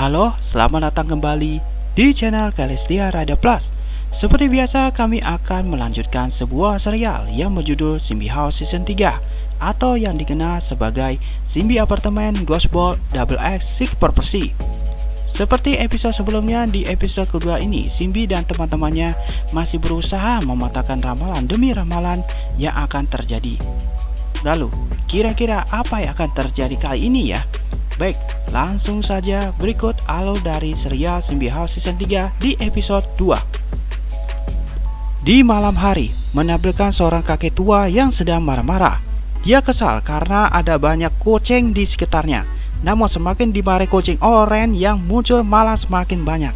Halo, selamat datang kembali di channel Kalestia Rider Plus. Seperti biasa, kami akan melanjutkan sebuah serial yang berjudul Simbi House Season 3 atau yang dikenal sebagai Simbi Apartemen Ghost Ball XX Six Purpose. Seperti episode sebelumnya, di episode kedua ini Simbi dan teman-temannya masih berusaha mematahkan ramalan demi ramalan yang akan terjadi. Lalu, kira-kira apa yang akan terjadi kali ini ya? Baik, langsung saja berikut alur dari serial Simbi House Season 3 di episode 2. Di malam hari, menampilkan seorang kakek tua yang sedang marah-marah. Dia kesal karena ada banyak kucing di sekitarnya. Namun semakin dimarahi kucing oranye yang muncul malah semakin banyak.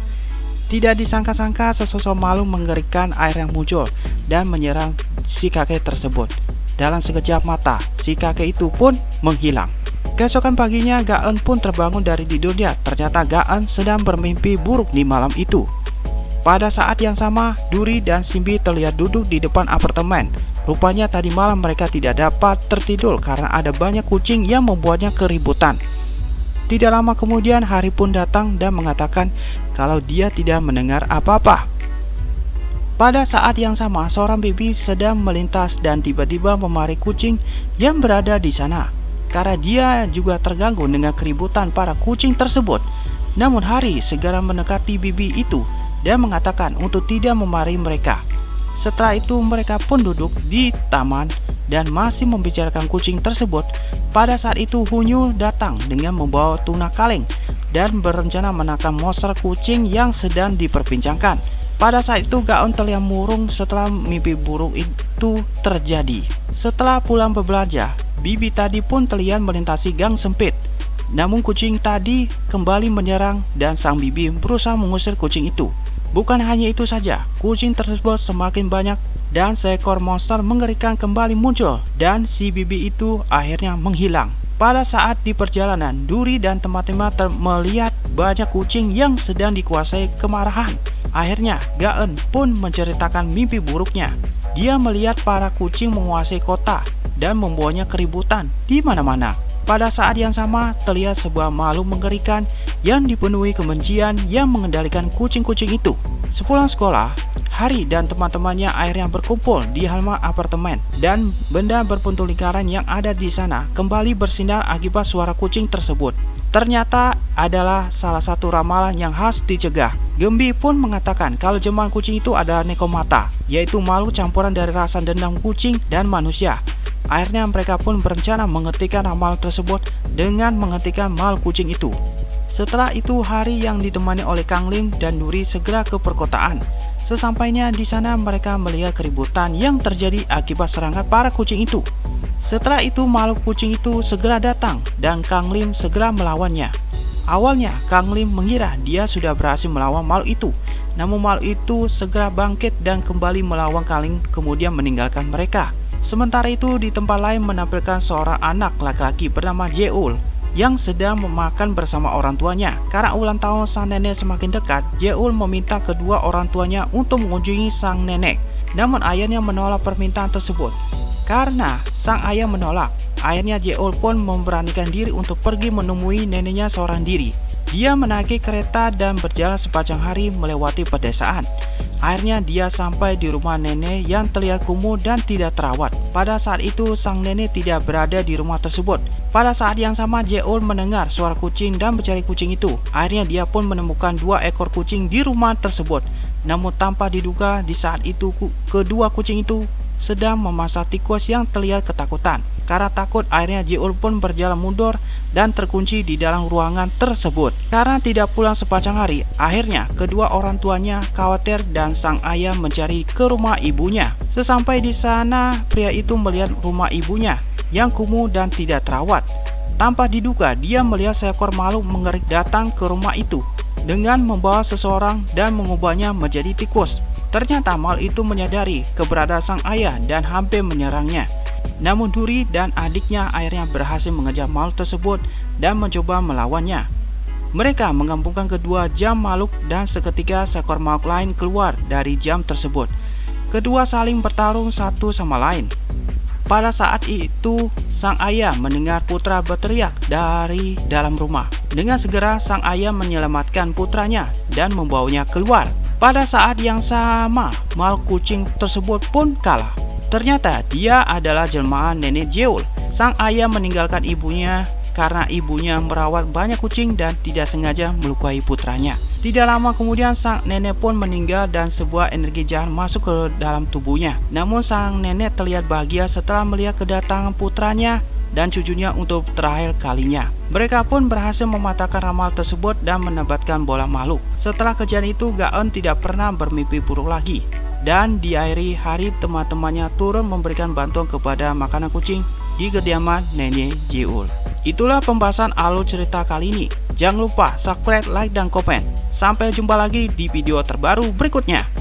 Tidak disangka-sangka sesosok makhluk mengerikan air yang muncul dan menyerang si kakek tersebut. Dalam sekejap mata, si kakek itu pun menghilang. Keesokan paginya, Gaen pun terbangun dari tidurnya. Ternyata Gaen sedang bermimpi buruk di malam itu. Pada saat yang sama, Duri dan Simbi terlihat duduk di depan apartemen. Rupanya tadi malam mereka tidak dapat tertidur karena ada banyak kucing yang membuatnya keributan. Tidak lama kemudian, Hari pun datang dan mengatakan kalau dia tidak mendengar apa-apa. Pada saat yang sama, seorang bibi sedang melintas dan tiba-tiba memarahi kucing yang berada di sana. Karena dia juga terganggu dengan keributan para kucing tersebut. Namun Hari segera mendekati bibi itu dan mengatakan untuk tidak memarahi mereka. Setelah itu mereka pun duduk di taman dan masih membicarakan kucing tersebut. Pada saat itu Hunyu datang dengan membawa tuna kaleng dan berencana menangkap monster kucing yang sedang diperbincangkan. Pada saat itu Gaon terlihat murung setelah mimpi buruk itu terjadi. Setelah pulang berbelanja, bibi tadi pun terlihat melintasi gang sempit. Namun kucing tadi kembali menyerang dan sang bibi berusaha mengusir kucing itu. Bukan hanya itu saja, kucing tersebut semakin banyak dan seekor monster mengerikan kembali muncul dan si bibi itu akhirnya menghilang. Pada saat di perjalanan, Duri dan teman-teman melihat banyak kucing yang sedang dikuasai kemarahan. Akhirnya, Gaen pun menceritakan mimpi buruknya. Dia melihat para kucing menguasai kota dan membawanya keributan di mana-mana. Pada saat yang sama, terlihat sebuah makhluk mengerikan yang dipenuhi kebencian yang mengendalikan kucing-kucing itu. Sepulang sekolah, Hari dan teman-temannya akhirnya berkumpul di halaman apartemen dan benda berbentuk lingkaran yang ada di sana kembali bersinar akibat suara kucing tersebut. Ternyata adalah salah satu ramalan yang harus dicegah. Gembi pun mengatakan kalau jelmaan kucing itu adalah Nekomata, yaitu makhluk campuran dari rasa dendam kucing dan manusia. Akhirnya mereka pun berencana menghentikan ramalan tersebut dengan menghentikan makhluk kucing itu. Setelah itu Hari yang ditemani oleh Kang Lim dan Duri segera ke perkotaan. Sesampainya di sana mereka melihat keributan yang terjadi akibat serangan para kucing itu. Setelah itu makhluk kucing itu segera datang dan Kang Lim segera melawannya. Awalnya Kang Lim mengira dia sudah berhasil melawan makhluk itu. Namun makhluk itu segera bangkit dan kembali melawan Kang Lim kemudian meninggalkan mereka. Sementara itu di tempat lain menampilkan seorang anak laki-laki bernama Jeul yang sedang memakan bersama orang tuanya. Karena ulang tahun sang nenek semakin dekat, Jeul meminta kedua orang tuanya untuk mengunjungi sang nenek. Namun ayahnya menolak permintaan tersebut. Karena sang ayah menolak, akhirnya Jeul pun memberanikan diri untuk pergi menemui neneknya seorang diri. Dia menaiki kereta dan berjalan sepanjang hari melewati pedesaan. Akhirnya dia sampai di rumah nenek yang terlihat kumuh dan tidak terawat. Pada saat itu sang nenek tidak berada di rumah tersebut. Pada saat yang sama Jeul mendengar suara kucing dan mencari kucing itu. Akhirnya dia pun menemukan 2 ekor kucing di rumah tersebut. Namun tanpa diduga di saat itu kedua kucing itu sedang memasak tikus yang terlihat ketakutan. Karena takut akhirnya Jeul pun berjalan mundur dan terkunci di dalam ruangan tersebut. Karena tidak pulang sepanjang hari, akhirnya kedua orang tuanya khawatir dan sang ayah mencari ke rumah ibunya. Sesampai di sana, pria itu melihat rumah ibunya yang kumuh dan tidak terawat. Tanpa diduga, dia melihat seekor makhluk mengerikan datang ke rumah itu dengan membawa seseorang dan mengubahnya menjadi tikus. Ternyata makhluk itu menyadari keberadaan sang ayah dan hampir menyerangnya. Namun Duri dan adiknya akhirnya berhasil mengejar makhluk tersebut dan mencoba melawannya. Mereka menggabungkan kedua jam makhluk dan seketika seekor makhluk lain keluar dari jam tersebut. Kedua saling bertarung satu sama lain. Pada saat itu, sang ayah mendengar putra berteriak dari dalam rumah. Dengan segera sang ayah menyelamatkan putranya dan membawanya keluar. Pada saat yang sama, makhluk kucing tersebut pun kalah. Ternyata dia adalah jelmaan nenek Jeul. Sang ayah meninggalkan ibunya karena ibunya merawat banyak kucing dan tidak sengaja melukai putranya. Tidak lama kemudian sang nenek pun meninggal dan sebuah energi jahat masuk ke dalam tubuhnya. Namun sang nenek terlihat bahagia setelah melihat kedatangan putranya dan cucunya untuk terakhir kalinya. Mereka pun berhasil mematahkan ramal tersebut dan menebaskan bola makhluk. Setelah kejadian itu, Gaon tidak pernah bermimpi buruk lagi. Dan di akhir hari teman-temannya turun memberikan bantuan kepada makanan kucing di kediaman nenek Jeul. Itulah pembahasan alur cerita kali ini. Jangan lupa subscribe, like, dan komen. Sampai jumpa lagi di video terbaru berikutnya.